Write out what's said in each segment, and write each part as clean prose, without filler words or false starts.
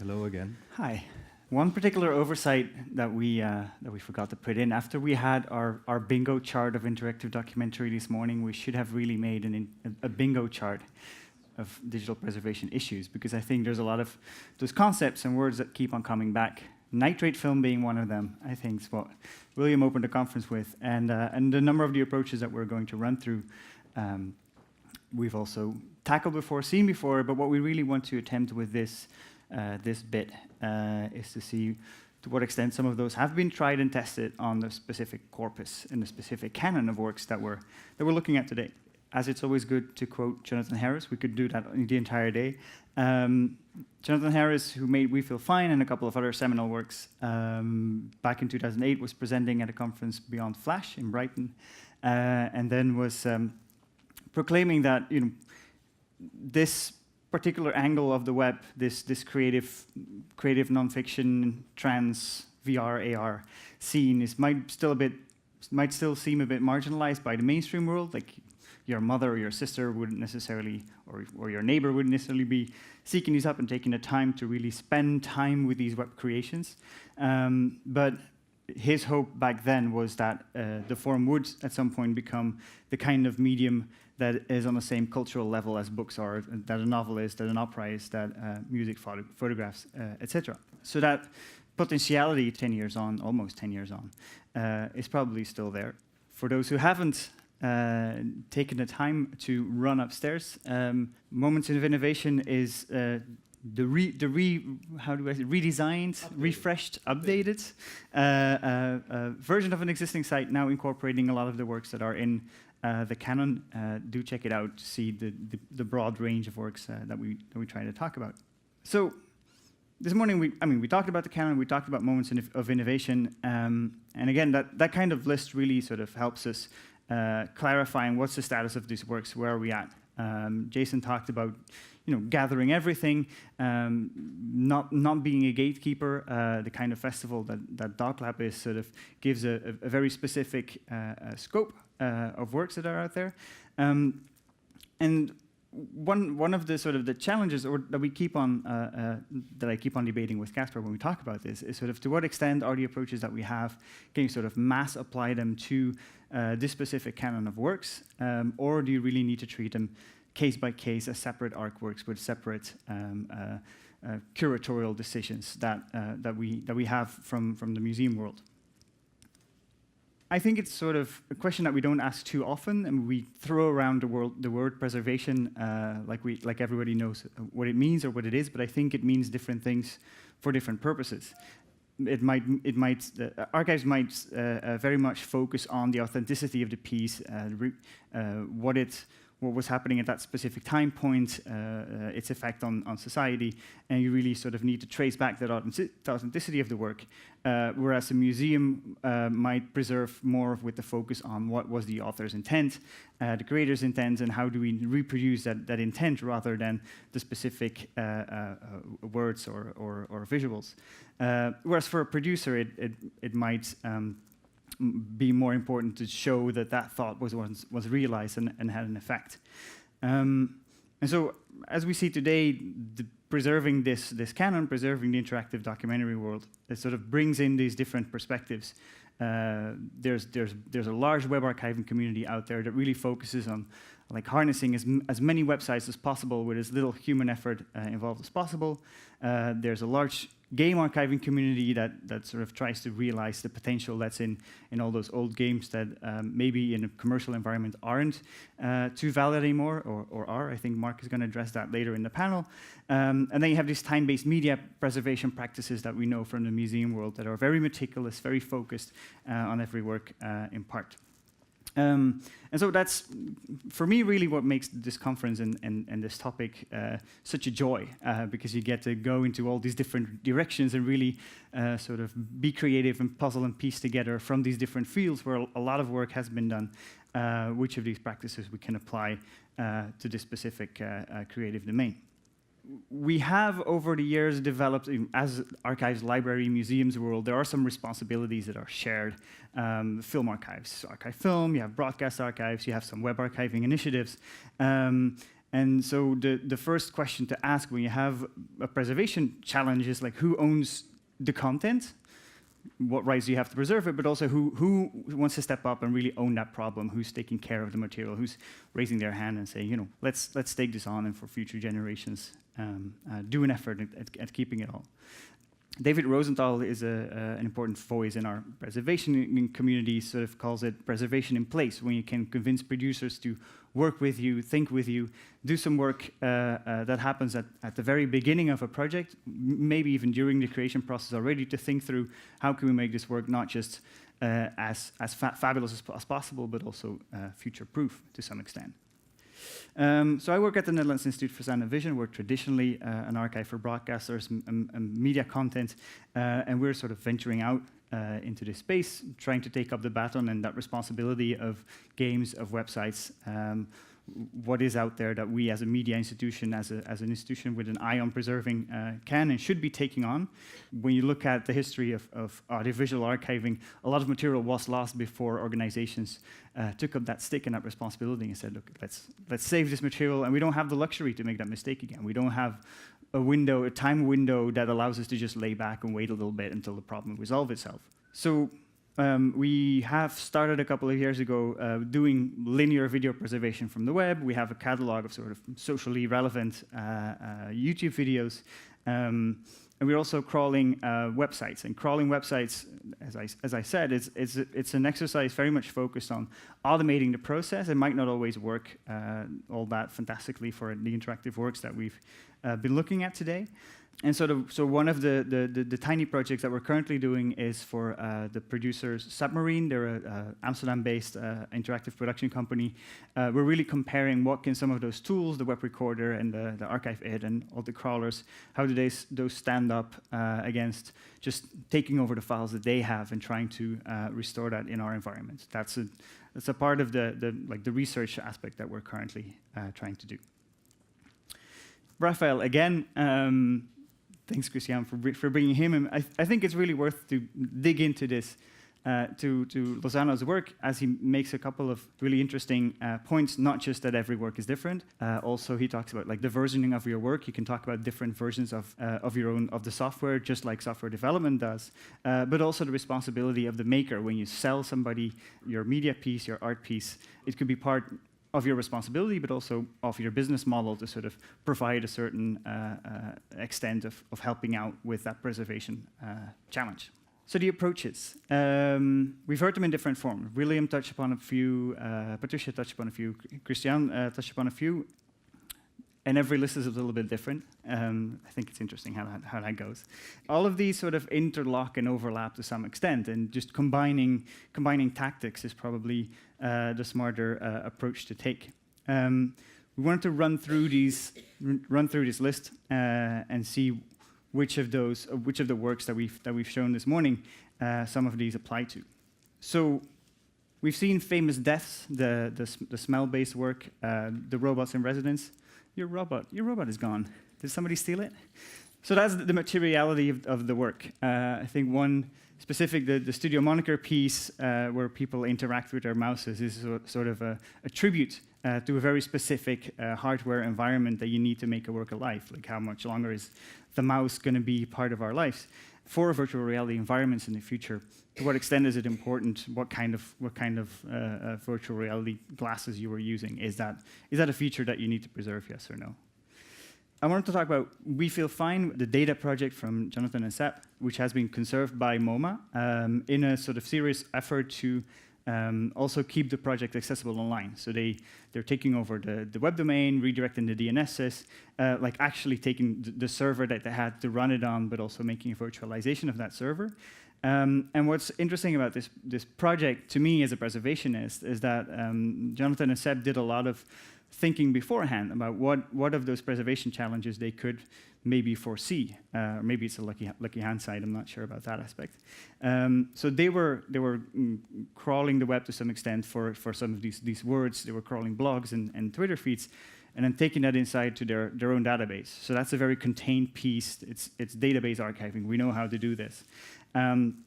Hello again. Hi. One particular oversight that we forgot to put in, after we had our bingo chart of interactive documentary this morning, we should have really made a bingo chart of digital preservation issues, because I think there's a lot of those concepts and words that keep on coming back. Nitrate film being one of them, I think, is what William opened the conference with, and a number of the approaches that we're going to run through, we've also tackled before, seen before, but what we really want to attempt with this bit is to see to what extent some of those have been tried and tested on the specific corpus and the specific canon of works that we're looking at today. As it's always good to quote Jonathan Harris, we could do that the entire day. Jonathan Harris, who made We Feel Fine and a couple of other seminal works, back in 2008 was presenting at a conference Beyond Flash in Brighton, and then was proclaiming that this particular angle of the web, this creative nonfiction, trans, VR, AR scene might still seem a bit marginalized by the mainstream world. Like your mother or your sister wouldn't necessarily, or your neighbor wouldn't necessarily be seeking these up and taking the time to really spend time with these web creations. But his hope back then was that the forum would at some point become the kind of medium that is on the same cultural level as books are, that a novel is, that an opera is, that music, photographs, etc. So that potentiality 10 years on, almost 10 years on, is probably still there. For those who haven't taken the time to run upstairs, Moments of Innovation is redesigned, refreshed, updated version of an existing site, now incorporating a lot of the works that are in the canon. Do check it out to see the broad range of works that we try to talk about. So this morning, we talked about the canon, we talked about moments of innovation, and again, that kind of list really sort of helps us clarifying what's the status of these works, where are we at. Jason talked about gathering everything, not being a gatekeeper. The kind of festival that DocLab is sort of gives a very specific scope of works that are out there. And one of the sort of the challenges that we keep on that I keep on debating with Caspar when we talk about this is sort of to what extent are the approaches that we have can you sort of mass apply them to this specific canon of works, or do you really need to treat them case by case as separate artworks with separate curatorial decisions that we have from the museum world? I think it's sort of a question that we don't ask too often, and we throw around the word preservation like everybody knows what it means or what it is, but I think it means different things for different purposes. Archives might very much focus on the authenticity of the piece, what was happening at that specific time point, its effect on society, and you really sort of need to trace back that authenticity of the work, whereas a museum might preserve more with the focus on what was the author's intent, the creator's intent, and how do we reproduce that intent rather than the specific words or visuals. Whereas for a producer, it might be more important to show that thought was realized and had an effect. And so, as we see today, preserving this canon, preserving the interactive documentary world, it sort of brings in these different perspectives. There's a large web archiving community out there that really focuses on harnessing as many websites as possible with as little human effort involved as possible. There's a large game archiving community that sort of tries to realize the potential that's in all those old games that maybe in a commercial environment aren't too valid anymore, or are. I think Mark is going to address that later in the panel. And then you have these time-based media preservation practices that we know from the museum world that are very meticulous, very focused on every work in part. And so that's, for me, really what makes this conference and this topic such a joy, because you get to go into all these different directions and really sort of be creative and puzzle and piece together from these different fields where a lot of work has been done, which of these practices we can apply to this specific creative domain. We have, over the years, developed, as archives, library, museums world, there are some responsibilities that are shared. Film archives, archive film, you have broadcast archives, you have some web archiving initiatives. And so the first question to ask when you have a preservation challenge is like, who owns the content? What rights do you have to preserve it? But also, who wants to step up and really own that problem? Who's taking care of the material? Who's raising their hand and saying, let's take this on and for future generations do an effort at keeping it all. David Rosenthal is an important voice in our preservation community, sort of calls it preservation in place, when you can convince producers to work with you, think with you, do some work that happens at the very beginning of a project, maybe even during the creation process already, to think through how can we make this work not just as fabulous as possible, but also future-proof to some extent. So I work at the Netherlands Institute for Sound and Vision. We're traditionally an archive for broadcasters and media content, and we're sort of venturing out into this space, trying to take up the baton and that responsibility of games, of websites, what is out there that we as a media institution, as an institution with an eye on preserving, can and should be taking on. When you look at the history of audiovisual archiving, a lot of material was lost before organizations took up that stick and that responsibility and said, look, let's save this material, and we don't have the luxury to make that mistake again. We don't have a time window that allows us to just lay back and wait a little bit until the problem resolves itself. So we have started a couple of years ago doing linear video preservation from the web. We have a catalog of sort of socially relevant YouTube videos. And we're also crawling websites. And crawling websites, as I said, it's an exercise very much focused on automating the process. It might not always work all that fantastically for the interactive works that we've been looking at today. And so one of the tiny projects that we're currently doing is for the producers Submarine. They're an Amsterdam-based interactive production company. We're really comparing what can some of those tools, the web recorder and the archive id and all the crawlers, how do those stand up against just taking over the files that they have and trying to restore that in our environment. That's a part of the research aspect that we're currently trying to do. Raphael, again, thanks, Christian, for bringing him in. I think it's really worth to dig into this, to Lozano's work, as he makes a couple of really interesting points, not just that every work is different. Also, he talks about like the versioning of your work. You can talk about different versions of the software, just like software development does, but also the responsibility of the maker. When you sell somebody your media piece, your art piece, it could be part of your responsibility, but also of your business model to sort of provide a certain extent of helping out with that preservation challenge. So the approaches. We've heard them in different forms. William touched upon a few, Patricia touched upon a few, Christian touched upon a few, and every list is a little bit different. I think it's interesting how that goes. All of these sort of interlock and overlap to some extent, and just combining tactics is probably the smarter approach to take. We wanted to run through this list and see which of the works that we've shown this morning some of these apply to. So we've seen famous deaths, the smell-based work, the robots in residence. Your robot is gone. Did somebody steal it? So that's the materiality of the work. I think one specific, the Studio Moniker piece, where people interact with their mouses, is sort of a tribute to a very specific hardware environment that you need to make a work alive. Like, how much longer is the mouse going to be part of our lives? For virtual reality environments in the future, to what extent is it important? What kind of virtual reality glasses you were using? Is that a feature that you need to preserve? Yes or no? I wanted to talk about We Feel Fine, the data project from Jonathan and Cette, which has been conserved by MoMA in a sort of serious effort to also keep the project accessible online. So they're taking over the web domain, redirecting the DNSs, like actually taking the server that they had to run it on, but also making a virtualization of that server. And what's interesting about this project, to me as a preservationist, is that Jonathan and Seb did a lot of thinking beforehand about what of those preservation challenges they could maybe foresee. Maybe it's a lucky hindsight, I'm not sure about that aspect. So they were crawling the web to some extent for some of these words. They were crawling blogs and Twitter feeds, and then taking that inside to their own database. So that's a very contained piece. It's database archiving. We know how to do this. And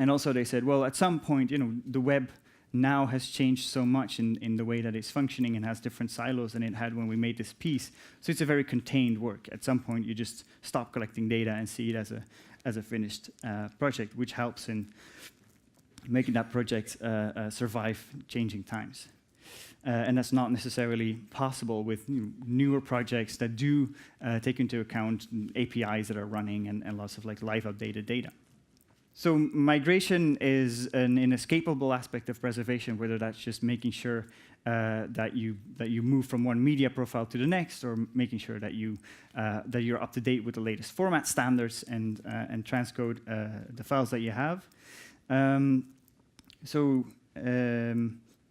also they said, well, at some point, the web now has changed so much in the way that it's functioning and has different silos than it had when we made this piece. So it's a very contained work. At some point, you just stop collecting data and see it as a finished project, which helps in making that project survive changing times. And that's not necessarily possible with newer projects that do take into account APIs that are running and lots of like live updated data. So migration is an inescapable aspect of preservation, whether that's just making sure that you move from one media profile to the next, or making sure that you're up to date with the latest format standards and transcode the files that you have.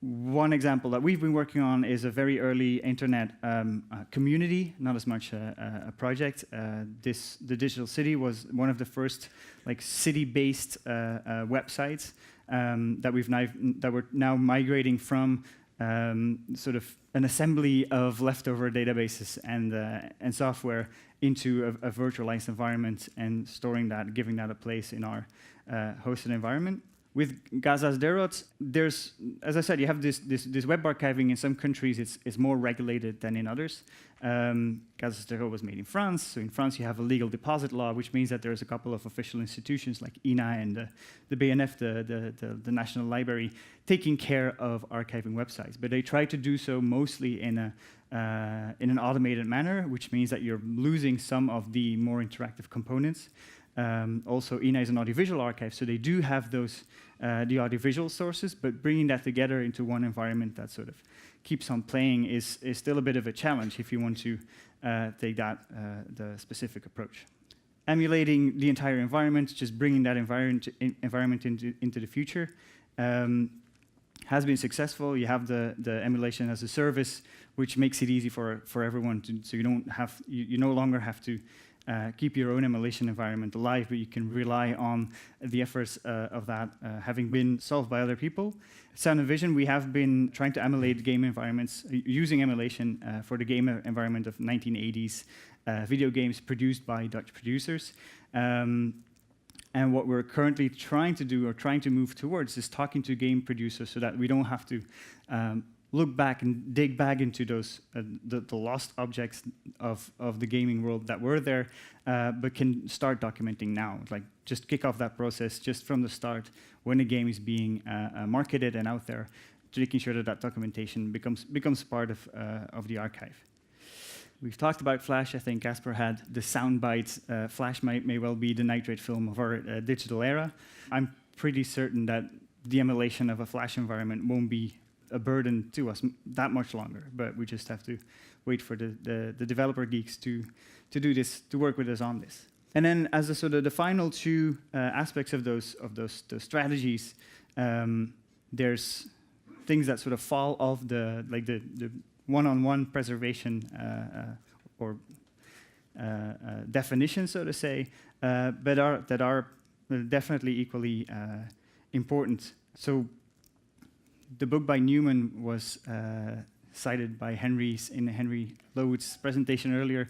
One example that we've been working on is a very early internet community, not as much a project. The Digital City was one of the first like city-based websites that we're now migrating from sort of an assembly of leftover databases and software into a virtualized environment and storing that, giving that a place in our hosted environment. With Gaza's Derot, there's, as I said, you have this web archiving. In some countries, it's more regulated than in others. Gaza's Derot was made in France, so in France you have a legal deposit law, which means that there's a couple of official institutions like INA and the BNF, the National Library, taking care of archiving websites. But they try to do so mostly in an automated manner, which means that you're losing some of the more interactive components. Also, INA is an audiovisual archive, so they do have those the audiovisual sources, but bringing that together into one environment that sort of keeps on playing is still a bit of a challenge if you want to take that the specific approach. Emulating the entire environment, just bringing that environment into the future, has been successful. You have the emulation as a service, which makes it easy for everyone to, so you no longer have to keep your own emulation environment alive, but you can rely on the efforts of that having been solved by other people. Sound and Vision, we have been trying to emulate game environments using emulation for the game environment of 1980s video games produced by Dutch producers. And what we're currently trying to do or trying to move towards is talking to game producers so that we don't have to look back and dig back into those the lost objects of the gaming world that were there, but can start documenting now. Like just kick off that process just from the start when a game is being marketed and out there, making sure that that documentation becomes part of the archive. We've talked about Flash. I think Caspar had the soundbite. Flash may well be the nitrate film of our digital era. I'm pretty certain that the emulation of a Flash environment won't be a burden to us that much longer, but we just have to wait for the developer geeks to do this, to work with us on this. And then as a sort of the final two aspects of those strategies, there's things that sort of fall off the one-on-one preservation or definition, so to say, but that are definitely equally important. So the book by Newman was cited by in Henry Lowood's presentation earlier.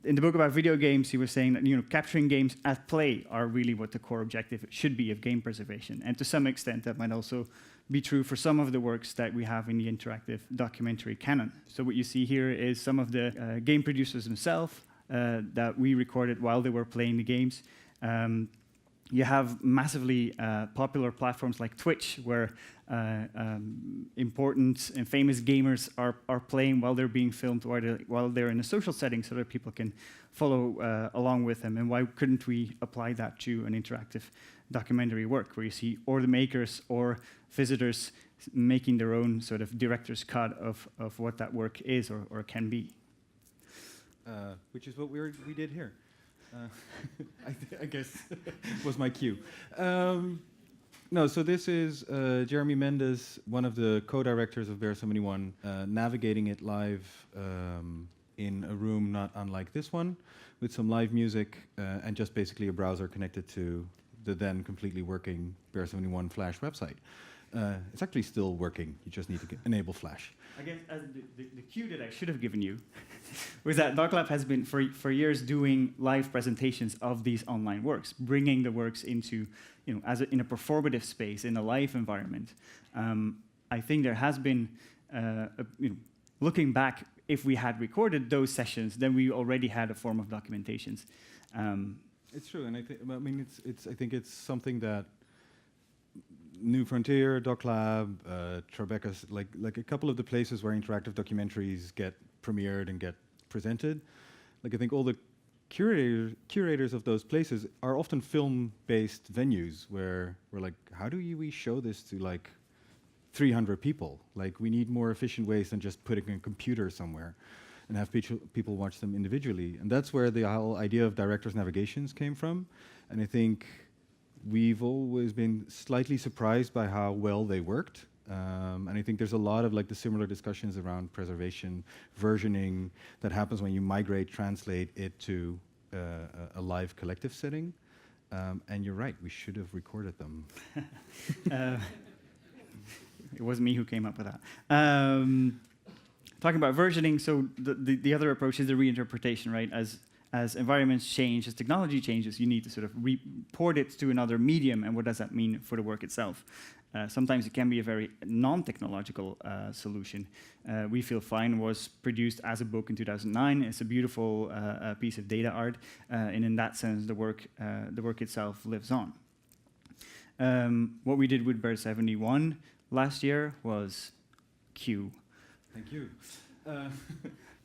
In the book about video games, he was saying that capturing games at play are really what the core objective should be of game preservation. And to some extent, that might also be true for some of the works that we have in the interactive documentary canon. So what you see here is some of the game producers themselves that we recorded while they were playing the games. You have massively popular platforms like Twitch, where important and famous gamers are playing while they're being filmed, while they're in a social setting, so that people can follow along with them. And why couldn't we apply that to an interactive documentary work, where you see or the makers or visitors making their own sort of director's cut of what that work is or can be? Which is what we did here. I guess was my cue. No, so this is Jeremy Mendes, one of the co-directors of Bear 71, navigating it live in a room not unlike this one, with some live music and just basically a browser connected to the then completely working Bear 71 Flash website. It's actually still working. You just need to enable Flash. I guess the cue that I should have given you was that DocLab has been for years doing live presentations of these online works, bringing the works into, in a performative space, in a live environment. I think there has been, looking back, if we had recorded those sessions, then we already had a form of documentations. It's true, and I think it's something that New Frontier, DocLab, Tribeca's, like a couple of the places where interactive documentaries get premiered and get presented. Like I think all the curators of those places are often film-based venues where we're like, how do we show this to like 300 people? Like we need more efficient ways than just putting a computer somewhere and have people watch them individually. And that's where the whole idea of director's navigations came from. And I think we've always been slightly surprised by how well they worked. And I think there's a lot of like the similar discussions around preservation, versioning that happens when you migrate, translate it to a live collective setting. And you're right, we should have recorded them. It wasn't me who came up with that. Talking about versioning, so the other approach is the reinterpretation, right? As environments change, as technology changes, you need to sort of report it to another medium, and what does that mean for the work itself? Sometimes it can be a very non-technological solution. We Feel Fine was produced as a book in 2009. It's a beautiful piece of data art, and in that sense, the work itself lives on. What we did with Bear 71 last year was Q. Thank you.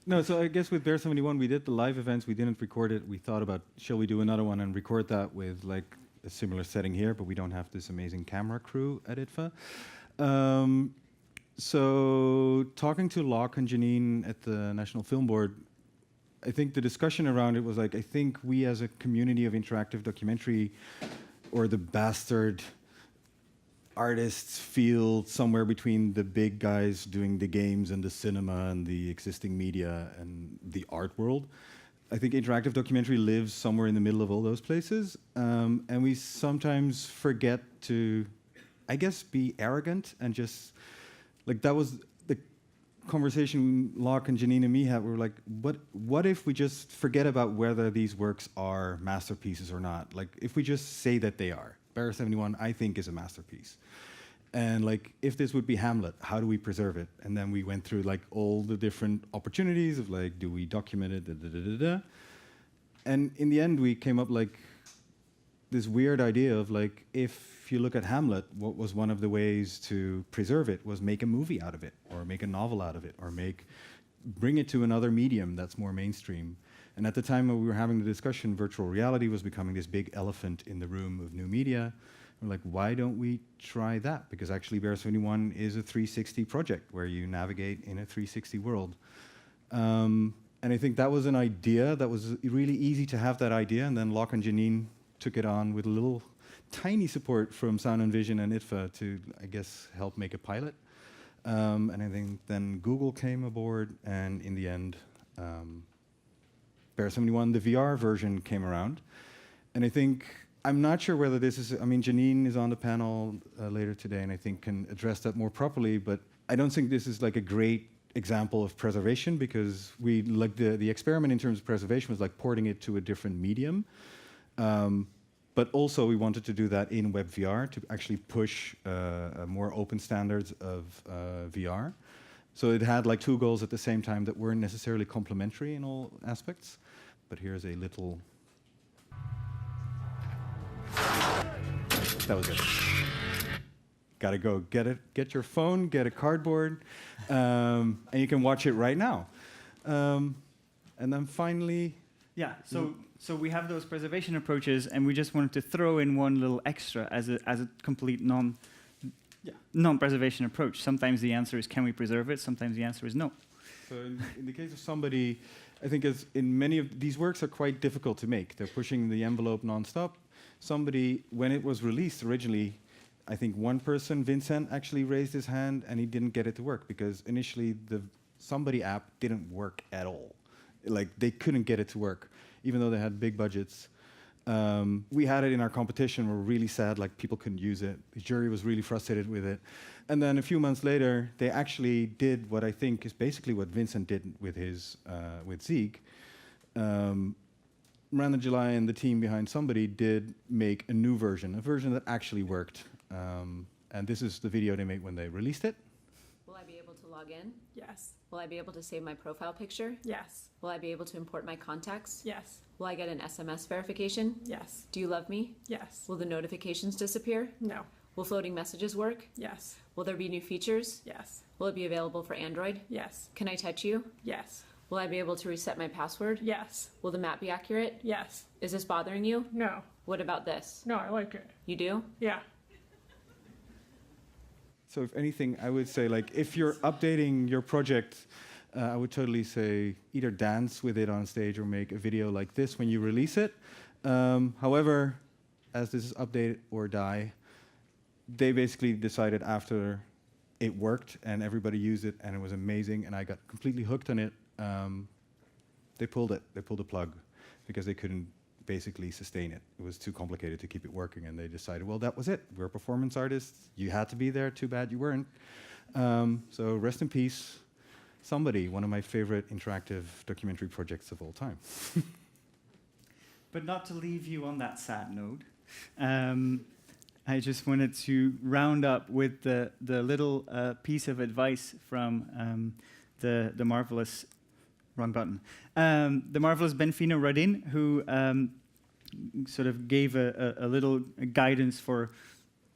No, so I guess with Bear 71, we did the live events. We didn't record it. We thought about, shall we do another one and record that with like a similar setting here, but we don't have this amazing camera crew at IDFA. So talking to Locke and Janine at the National Film Board, I think the discussion around it was like, I think we as a community of interactive documentary, or the bastard artists, feel somewhere between the big guys doing the games and the cinema and the existing media and the art world. I think interactive documentary lives somewhere in the middle of all those places. And we sometimes forget to, I guess, be arrogant and just, like that was the conversation Locke and Janine and me had. We were like, what if we just forget about whether these works are masterpieces or not? Like if we just say that they are. Bear 71, I think, is a masterpiece. And like, if this would be Hamlet, how do we preserve it? And then we went through like all the different opportunities of like, do we document it, da, da, da, da, da. And in the end, we came up like this weird idea of like, if you look at Hamlet, what was one of the ways to preserve it was make a movie out of it, or make a novel out of it, or bring it to another medium that's more mainstream. And at the time when we were having the discussion, virtual reality was becoming this big elephant in the room of new media. We're like, why don't we try that? Because actually Bear 71 is a 360 project where you navigate in a 360 world. And I think that was an idea that was really easy to have that idea. And then Locke and Janine took it on with a little tiny support from Sound and Vision and IDFA to, I guess, help make a pilot. And I think then Google came aboard, and in the end, Bear 71, the VR version came around. And I think, I'm not sure whether this is, I mean, Janine is on the panel later today and I think can address that more properly, but I don't think this is like a great example of preservation, because we, like the experiment in terms of preservation was like porting it to a different medium. But also we wanted to do that in WebVR to actually push more open standards of VR. So it had like two goals at the same time that weren't necessarily complementary in all aspects. But here's a little... That was it. Gotta go get it. Get your phone, get a cardboard, and you can watch it right now. And then finally... Yeah, so we have those preservation approaches, and we just wanted to throw in one little extra as a complete non-preservation approach. Sometimes the answer is, can we preserve it? Sometimes the answer is no. So in the case of somebody, I think as in many of these works are quite difficult to make. They're pushing the envelope nonstop. Somebody, when it was released originally, I think one person, Vincent, actually raised his hand and he didn't get it to work because initially the Somebody app didn't work at all. Like they couldn't get it to work, even though they had big budgets. We had it in our competition. We're really sad, like people couldn't use it. The jury was really frustrated with it. And then a few months later, they actually did what I think is basically what Vincent did with his with Zeek. Miranda July and the team behind Somebody did make a new version, a version that actually worked. And this is the video they made when they released it. Will I be able to log in? Yes. Will I be able to save my profile picture? Yes. Will I be able to import my contacts? Yes. Will I get an SMS verification? Yes. Do you love me? Yes. Will the notifications disappear? No. Will floating messages work? Yes. Will there be new features? Yes. Will it be available for Android? Yes. Can I touch you? Yes. Will I be able to reset my password? Yes. Will the map be accurate? Yes. Is this bothering you? No. What about this? No, I like it. You do? Yeah. So if anything, I would say, like, if you're updating your project, I would totally say either dance with it on stage or make a video like this when you release it. However, as this is update or die, they basically decided after it worked and everybody used it and it was amazing and I got completely hooked on it, they pulled it. They pulled the plug because they couldn't basically sustain it. It was too complicated to keep it working, and they decided, well, that was it. We're performance artists. You had to be there. Too bad you weren't. So rest in peace, Somebody, one of my favorite interactive documentary projects of all time. But not to leave you on that sad note, I just wanted to round up with the little piece of advice from the marvelous, wrong button, the marvelous Benfino Radin, who sort of gave a little guidance for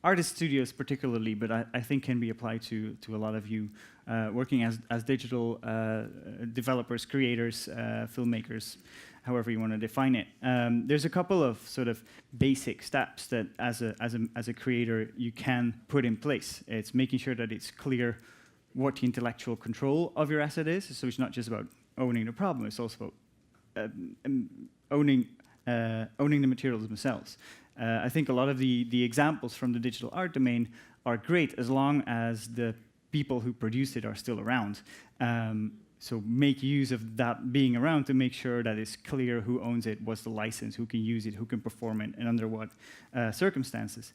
artist studios particularly, but I think can be applied to a lot of you working as digital developers, creators, filmmakers, however you want to define it. There's a couple of sort of basic steps that as a creator you can put in place. It's making sure that it's clear what the intellectual control of your asset is. So it's not just about owning the problem, it's also about owning the materials themselves. I think a lot of the examples from the digital art domain are great as long as the people who produced it are still around. So make use of that being around to make sure that it's clear who owns it, what's the license, who can use it, who can perform it, and under what circumstances.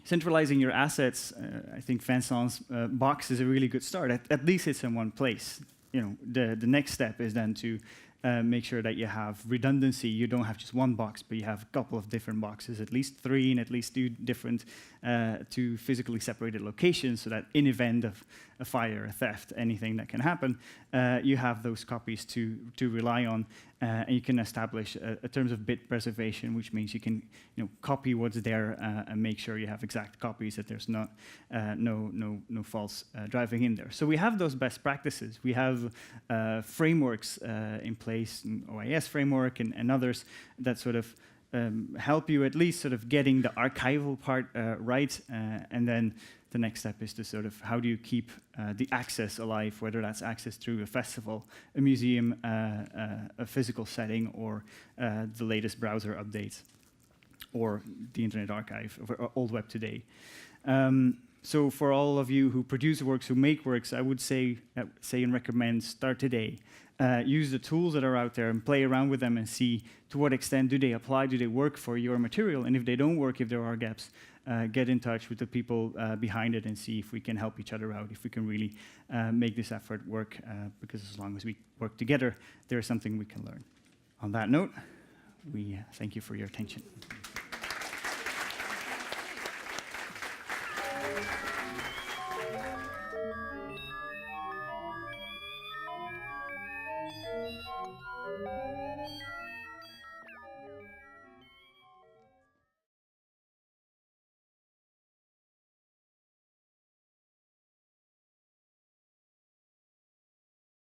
Centralizing your assets, I think Vincent's box is a really good start. At least it's in one place. You know, the next step is then to make sure that you have redundancy. You don't have just one box, but you have a couple of different boxes, at least 3 and at least 2 different, 2 physically separated locations, so that in event of a fire, a theft, anything that can happen, you have those copies to rely on, and you can establish a terms of bit preservation, which means you can copy what's there and make sure you have exact copies, that there's not no false driving in there. So we have those best practices. We have frameworks in place, OIS framework and others that sort of help you at least sort of getting the archival part right, and then the next step is to sort of how do you keep the access alive, whether that's access through a festival, a museum, a physical setting, or the latest browser updates, or the Internet Archive, or Old Web Today. So for all of you who produce works, who make works, I would say and recommend start today. Use the tools that are out there and play around with them and see to what extent do they apply, do they work for your material, and if they don't work, if there are gaps, get in touch with the people behind it and see if we can help each other out, if we can really make this effort work, because as long as we work together, there is something we can learn. On that note, we thank you for your attention.